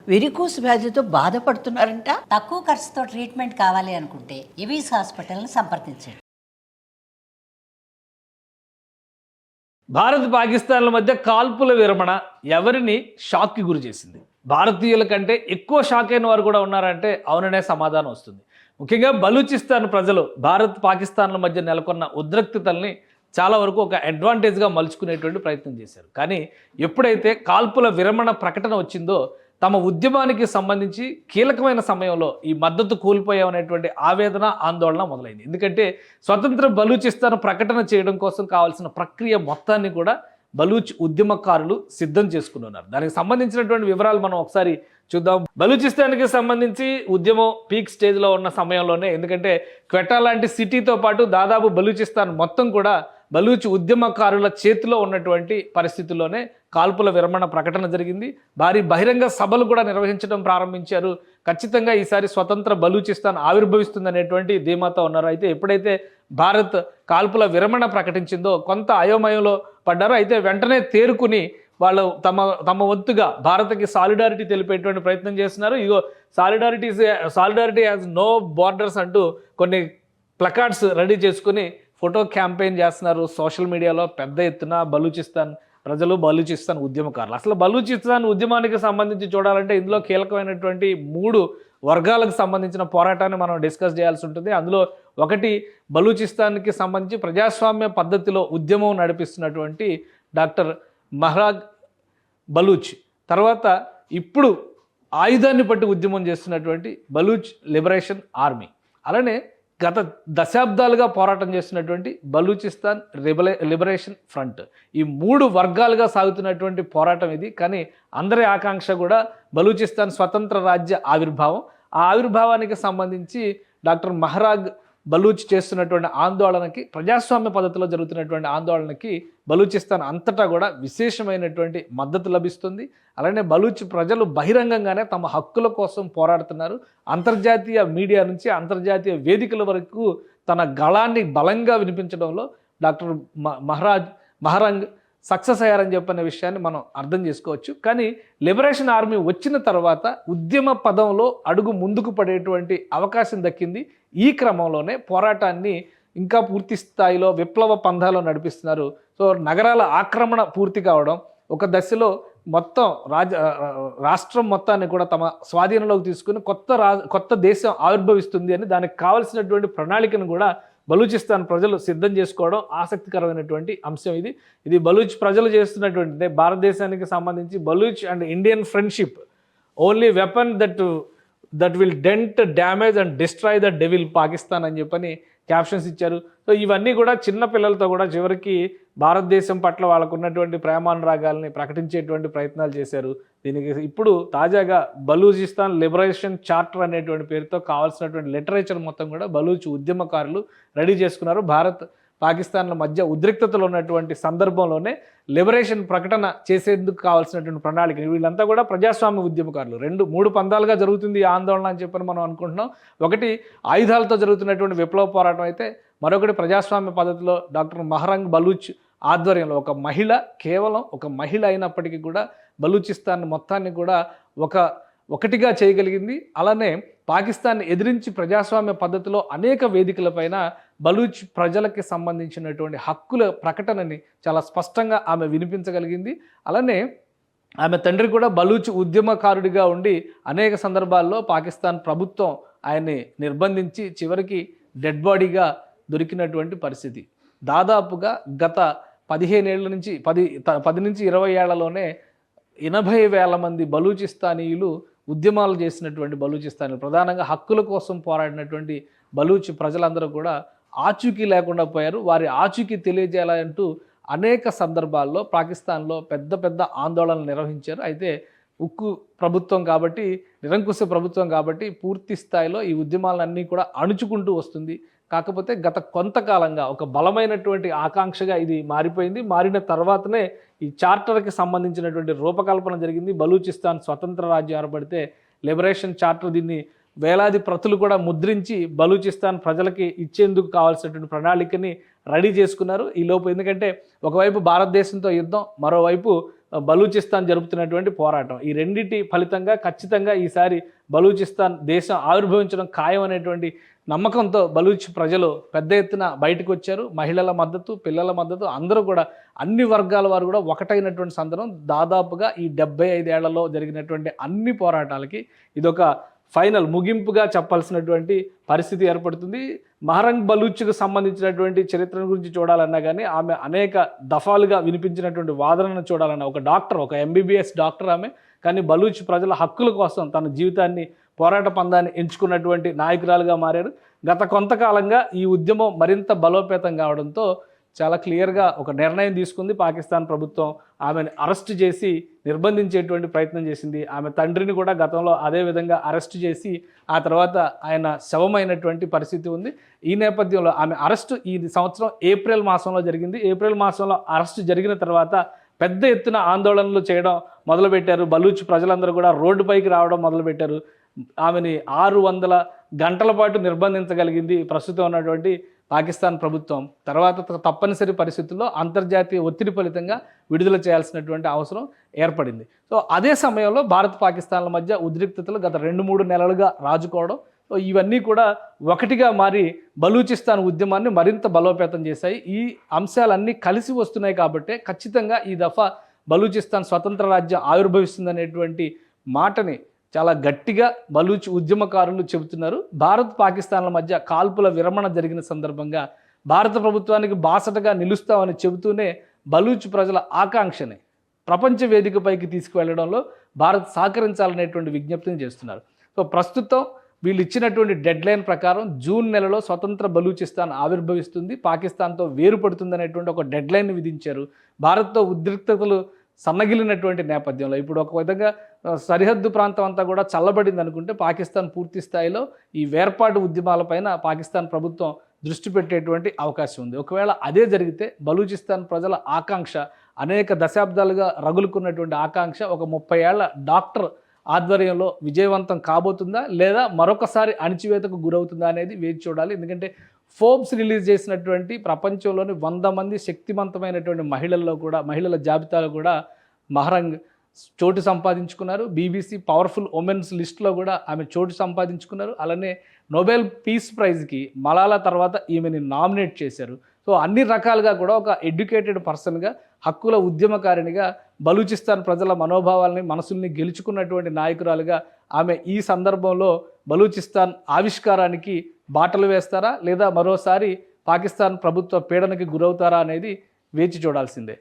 Varicose వ్యాధితో బాధపడుతున్నారంట. తక్కువ ఖర్చుతో ట్రీట్మెంట్ కావాలి అనుకుంటే ఎవిస్ హాస్పిటల్ని సంప్రదించండి. భారత్ పాకిస్తాన్ల మధ్య కాల్పుల విరమణ ఎవరిని షాక్కి గురి చేసింది? భారతీయుల కంటే ఎక్కువ షాక్ అయిన వారు కూడా ఉన్నారంటే అవుననే సమాధానం వస్తుంది. ముఖ్యంగా బలూచిస్తాన్ ప్రజలు భారత్ పాకిస్తాన్ల మధ్య నెలకొన్న ఉద్రిక్తతల్ని చాలా వరకు ఒక అడ్వాంటేజ్గా మలుచుకునేటువంటి ప్రయత్నం చేశారు. కానీ ఎప్పుడైతే కాల్పుల విరమణ ప్రకటన వచ్చిందో తమ ఉద్యమానికి సంబంధించి కీలకమైన సమయంలో ఈ మద్దతు కోల్పోయామనేటువంటి ఆవేదన, ఆందోళన మొదలైంది. ఎందుకంటే స్వతంత్ర బలూచిస్తాన్ ప్రకటన చేయడం కోసం కావాల్సిన ప్రక్రియ మొత్తాన్ని కూడా బలూచ్ ఉద్యమకారులు సిద్ధం చేసుకున్నారు. దానికి సంబంధించినటువంటి వివరాలు మనం ఒకసారి చూద్దాం. బలూచిస్తాన్కి సంబంధించి ఉద్యమం పీక్ స్టేజ్లో ఉన్న సమయంలోనే, ఎందుకంటే క్వెటా లాంటి సిటీతో పాటు దాదాపు బలూచిస్తాన్ మొత్తం కూడా బలూచ్ ఉద్యమకారుల చేతిలో ఉన్నటువంటి పరిస్థితుల్లోనే కాల్పుల విరమణ ప్రకటన జరిగింది. భారీ బహిరంగ సభలు కూడా నిర్వహించడం ప్రారంభించారు. ఖచ్చితంగా ఈసారి స్వతంత్ర బలూచిస్తాన్ ఆవిర్భవిస్తుందనేటువంటి ధీమాతో ఉన్నారు. అయితే ఎప్పుడైతే భారత్ కాల్పుల విరమణ ప్రకటించిందో కొంత అయోమయంలో పడ్డారు. అయితే వెంటనే తేరుకుని వాళ్ళు తమ వంతుగా భారత్కి సాలిడారిటీ తెలిపేటువంటి ప్రయత్నం చేస్తున్నారు. ఇగో సాలిడారిటీ హ్యాస్ నో బార్డర్స్ అంటూ కొన్ని ప్లకార్డ్స్ రెడీ చేసుకుని ఫోటో క్యాంపెయిన్ చేస్తున్నారు సోషల్ మీడియాలో పెద్ద ఎత్తున బలూచిస్తాన్ ప్రజలు, బలూచిస్తాన్ ఉద్యమకారులు. అసలు బలూచిస్తాన్ ఉద్యమానికి సంబంధించి చూడాలంటే ఇందులో కీలకమైనటువంటి 3 వర్గాలకు సంబంధించిన పోరాటాన్ని మనం డిస్కస్ చేయాల్సి ఉంటుంది. అందులో ఒకటి బలూచిస్తాన్కి సంబంధించి ప్రజాస్వామ్య పద్ధతిలో ఉద్యమం నడిపిస్తున్నటువంటి డాక్టర్ మహరాగ్ బలూచ్, తర్వాత ఇప్పుడు ఆయుధాన్ని పట్టి ఉద్యమం చేస్తున్నటువంటి బలూచ్ లిబరేషన్ ఆర్మీ, అలానే గత దశాబ్దాలుగా పోరాటం చేస్తున్నటువంటి బలూచిస్తాన్ లిబరేషన్ ఫ్రంట్. ఈ 3 వర్గాలుగా సాగుతున్నటువంటి పోరాటం ఇది. కానీ అందరి ఆకాంక్ష కూడా బలూచిస్తాన్ స్వతంత్ర రాజ్య ఆవిర్భావం. ఆ ఆవిర్భావానికి సంబంధించి డాక్టర్ మహరాగ్ బలూచ్ చేస్తున్నటువంటి ఆందోళనకి, ప్రజాస్వామ్య పద్ధతిలో జరుగుతున్నటువంటి ఆందోళనకి బలూచిస్తాన్ అంతటా కూడా విశేషమైనటువంటి మద్దతు లభిస్తుంది. అలానే బలూచ్ ప్రజలు బహిరంగంగానే తమ హక్కుల కోసం పోరాడుతున్నారు. అంతర్జాతీయ మీడియా నుంచి అంతర్జాతీయ వేదికల వరకు తన గళాన్ని బలంగా వినిపించడంలో డాక్టర్ మహరాంగ్ సక్సెస్ అయ్యారని చెప్పనే విషయాన్ని మనం అర్థం చేసుకోవచ్చు. కానీ లిబరేషన్ ఆర్మీ వచ్చిన తర్వాత ఉద్యమ పదంలో అడుగు ముందుకు పడేటువంటి అవకాశం దక్కింది. ఈ క్రమంలోనే పోరాటాన్ని ఇంకా పూర్తి స్థాయిలో విప్లవ పంథాలో నడిపిస్తున్నారు. సో నగరాల ఆక్రమణ పూర్తి కావడం, ఒక దశలో మొత్తం రాష్ట్రం మొత్తాన్ని కూడా తమ స్వాధీనంలోకి తీసుకుని కొత్త దేశం ఆవిర్భవిస్తుంది అని దానికి కావలసినటువంటి ప్రణాళికను కూడా బలూచిస్తాన్ ప్రజలు సిద్ధం చేసుకోవడం ఆసక్తికరమైనటువంటి అంశం. ఇది బలూచ్ ప్రజలు చేస్తున్నటువంటి భారతదేశానికి సంబంధించి Baloch and Indian friendship only weapon that will dent damage and destroy the devil Pakistan అని చెప్పని క్యాప్షన్స్ ఇచ్చారు. సో ఇవన్నీ కూడా చిన్న పిల్లలతో కూడా చివరికి భారతదేశం పట్ల వాళ్ళకు ఉన్నటువంటి ప్రేమానురాగాల్ని ప్రకటించేటువంటి ప్రయత్నాలు చేశారు. దీనికి ఇప్పుడు తాజాగా బలూచిస్తాన్ లిబరేషన్ చార్టర్ అనేటువంటి పేరుతో కావాల్సినటువంటి లిటరేచర్ మొత్తం కూడా బలూచ్ ఉద్యమకారులు రెడీ చేసుకున్నారు. భారత్ పాకిస్తాన్ల మధ్య ఉద్రిక్తతలు ఉన్నటువంటి సందర్భంలోనే లిబరేషన్ ప్రకటన చేసేందుకు కావాల్సినటువంటి ప్రణాళిక. వీళ్ళంతా కూడా ప్రజాస్వామ్య ఉద్యమకారులు. 3 పందాలుగా జరుగుతుంది ఈ ఆందోళన అని చెప్పని మనం అనుకుంటున్నాం. ఒకటి ఆయుధాలతో జరుగుతున్నటువంటి విప్లవ పోరాటం అయితే, మరొకటి ప్రజాస్వామ్య పద్ధతిలో డాక్టర్ మహరాంగ్ బలూచ్ ఆధ్వర్యంలో కేవలం ఒక మహిళ అయినప్పటికీ కూడా బలూచిస్తాన్ మొత్తాన్ని కూడా ఒకటిగా చేయగలిగింది. అలానే పాకిస్తాన్ ఎదిరించి ప్రజాస్వామ్య పద్ధతిలో అనేక వేదికలపైన బలూచ్ ప్రజలకి సంబంధించినటువంటి హక్కుల ప్రకటనని చాలా స్పష్టంగా ఆమె వినిపించగలిగింది. అలానే ఆమె తండ్రి కూడా బలూచ్ ఉద్యమకారుడిగా ఉండి అనేక సందర్భాల్లో పాకిస్తాన్ ప్రభుత్వం ఆయన్ని నిర్బంధించి చివరికి డెడ్ బాడీగా దొరికినటువంటి పరిస్థితి. దాదాపుగా గత 15 ఏళ్ల నుంచి 10 నుంచి 20 ఏళ్లలోనే 80,000 మంది బలూచిస్తానీయులు ఉద్యమాలు చేసినటువంటి బలూచిస్తానీయులు, ప్రధానంగా హక్కుల కోసం పోరాడినటువంటి బలూచ్ ప్రజలందరూ కూడా ఆచూకీ లేకుండా పోయారు. వారి ఆచూకీ తెలియజేయాలంటూ అనేక సందర్భాల్లో పాకిస్తాన్లో పెద్ద ఆందోళనలు నిర్వహించారు. అయితే ఉక్కు ప్రభుత్వం కాబట్టి, నిరంకుశ ప్రభుత్వం కాబట్టి పూర్తి స్థాయిలో ఈ ఉద్యమాలన్నీ కూడా అణుచుకుంటూ వస్తుంది. కాకపోతే గత కొంతకాలంగా ఒక బలమైనటువంటి ఆకాంక్షగా ఇది మారిపోయింది. మారిన తర్వాతనే ఈ చార్టర్కి సంబంధించినటువంటి రూపకల్పన జరిగింది. బలూచిస్తాన్ స్వతంత్ర రాజ్యం ఏర్పడితే లిబరేషన్ చార్టర్ దీన్ని వేలాది ప్రతులు కూడా ముద్రించి బలూచిస్తాన్ ప్రజలకి ఇచ్చేందుకు కావాల్సినటువంటి ప్రణాళికని రెడీ చేసుకున్నారు. ఈలోపు ఎందుకంటే ఒకవైపు భారతదేశంతో యుద్ధం, మరోవైపు బలూచిస్తాన్ జరుపుతున్నటువంటి పోరాటం. ఈ రెండింటి ఫలితంగా ఖచ్చితంగా ఈసారి బలూచిస్తాన్ దేశం ఆవిర్భవించడం ఖాయం అనేటువంటి నమ్మకంతో బలూచ్ ప్రజలు పెద్ద ఎత్తున బయటకు వచ్చారు. మహిళల మద్దతు, పిల్లల మద్దతు, అందరూ కూడా అన్ని వర్గాల వారు కూడా ఒకటైనటువంటి సందర్భం. దాదాపుగా ఈ 75 ఏళ్లలో జరిగినటువంటి అన్ని పోరాటాలకి ఇదొక ఫైనల్ ముగింపుగా చెప్పాల్సినటువంటి పరిస్థితి ఏర్పడుతుంది. మహరంగ్ బలూచ్కు సంబంధించినటువంటి చరిత్ర గురించి చూడాలన్నా కానీ ఆమె అనేక దఫాలుగా వినిపించినటువంటి వాదనను చూడాలన్నా, ఒక డాక్టర్, ఒక MBBS డాక్టర్ ఆమె, కానీ బలూచ్ ప్రజల హక్కుల కోసం తన జీవితాన్ని, పోరాట పందాన్ని ఎంచుకున్నటువంటి నాయకురాలుగా మారారు. గత కొంతకాలంగా ఈ ఉద్యమం మరింత బలోపేతం కావడంతో చాలా క్లియర్గా ఒక నిర్ణయం తీసుకుంది పాకిస్తాన్ ప్రభుత్వం. ఆమెను అరెస్ట్ చేసి నిర్బంధించేటువంటి ప్రయత్నం చేసింది. ఆమె తండ్రిని కూడా గతంలో అదే విధంగా అరెస్ట్ చేసి ఆ తర్వాత ఆయన శవమైనటువంటి పరిస్థితి ఉంది. ఈ నేపథ్యంలో ఆమె అరెస్టు ఈ సంవత్సరం ఏప్రిల్ మాసంలో జరిగింది. ఏప్రిల్ మాసంలో అరెస్టు జరిగిన తర్వాత పెద్ద ఎత్తున ఆందోళనలు చేయడం మొదలుపెట్టారు. బలూచ్ ప్రజలందరూ కూడా రోడ్డుపైకి రావడం మొదలుపెట్టారు. ఆమెని 600 గంటల పాటు నిర్బంధించగలిగింది ప్రస్తుతం ఉన్నటువంటి పాకిస్తాన్ ప్రభుత్వం. తర్వాత తప్పనిసరి పరిస్థితుల్లో అంతర్జాతీయ ఒత్తిడి ఫలితంగా విడుదల చేయాల్సినటువంటి అవసరం ఏర్పడింది. సో అదే సమయంలో భారత్ పాకిస్తాన్ల మధ్య ఉద్రిక్తతలు గత 2-3 నెలలుగా రాజుకోవడం, సో ఇవన్నీ కూడా ఒకటిగా మారి బలూచిస్తాన్ ఉద్యమాన్ని మరింత బలోపేతం చేశాయి. ఈ అంశాలన్నీ కలిసి వస్తున్నాయి కాబట్టి ఖచ్చితంగా ఈ దఫా బలూచిస్తాన్ స్వతంత్ర రాజ్యం ఆవిర్భవిస్తుందనేటువంటి మాటని చాలా గట్టిగా బలూచ్ ఉద్యమకారులు చెబుతున్నారు. భారత్ పాకిస్తాన్ల మధ్య కాల్పుల విరమణ జరిగిన సందర్భంగా భారత ప్రభుత్వానికి బాసటగా నిలుస్తామని చెబుతూనే బలూచ్ ప్రజల ఆకాంక్షని ప్రపంచ వేదికపైకి తీసుకువెళ్లడంలో భారత్ సహకరించాలనేటువంటి విజ్ఞప్తిని చేస్తున్నారు. సో ప్రస్తుతం వీళ్ళు ఇచ్చినటువంటి డెడ్లైన్ ప్రకారం జూన్ నెలలో స్వతంత్ర బలూచిస్తాన్ ఆవిర్భవిస్తుంది, పాకిస్తాన్తో వేరుపడుతుంది అనేటువంటి ఒక డెడ్లైన్ విధించారు. భారత్తో ఉద్రిక్తతలు సన్నగిలినటువంటి నేపథ్యంలో ఇప్పుడు ఒక విధంగా సరిహద్దు ప్రాంతం అంతా కూడా చల్లబడింది అనుకుంటే పాకిస్తాన్ పూర్తి స్థాయిలో ఈ వేర్పాటు ఉద్యమాలపైన పాకిస్తాన్ ప్రభుత్వం దృష్టి పెట్టేటువంటి అవకాశం ఉంది. ఒకవేళ అదే జరిగితే బలూచిస్తాన్ ప్రజల ఆకాంక్ష, అనేక దశాబ్దాలుగా రగులుకున్నటువంటి ఆకాంక్ష ఒక 30 ఏళ్ల డాక్టర్ ఆధ్వర్యంలో విజయవంతం కాబోతుందా లేదా మరొకసారి అణిచివేతకు గురవుతుందా అనేది వేచి చూడాలి. ఎందుకంటే ఫోర్బ్స్ రిలీజ్ చేసినటువంటి ప్రపంచంలోని 100 మంది శక్తివంతమైనటువంటి మహిళల జాబితాలో కూడా మహరంగ్ చోటు సంపాదించుకున్నారు. BBC పవర్ఫుల్ ఉమెన్స్ లిస్ట్లో కూడా ఆమె చోటు సంపాదించుకున్నారు. అలానే నోబెల్ పీస్ ప్రైజ్కి మలాలా తర్వాత ఈమెని నామినేట్ చేశారు. సో అన్ని రకాలుగా కూడా ఒక ఎడ్యుకేటెడ్ పర్సన్గా, హక్కుల ఉద్యమకారిణిగా, బలూచిస్తాన్ ప్రజల మనోభావాలని, మనసుల్ని గెలుచుకున్నటువంటి నాయకురాలుగా ఆమె ఈ సందర్భంలో బలూచిస్తాన్ ఆవిష్కారానికి బాటలు వేస్తారా లేదా మరోసారి పాకిస్తాన్ ప్రభుత్వ పీడనకి గురవుతారా అనేది వేచి చూడాల్సిందే.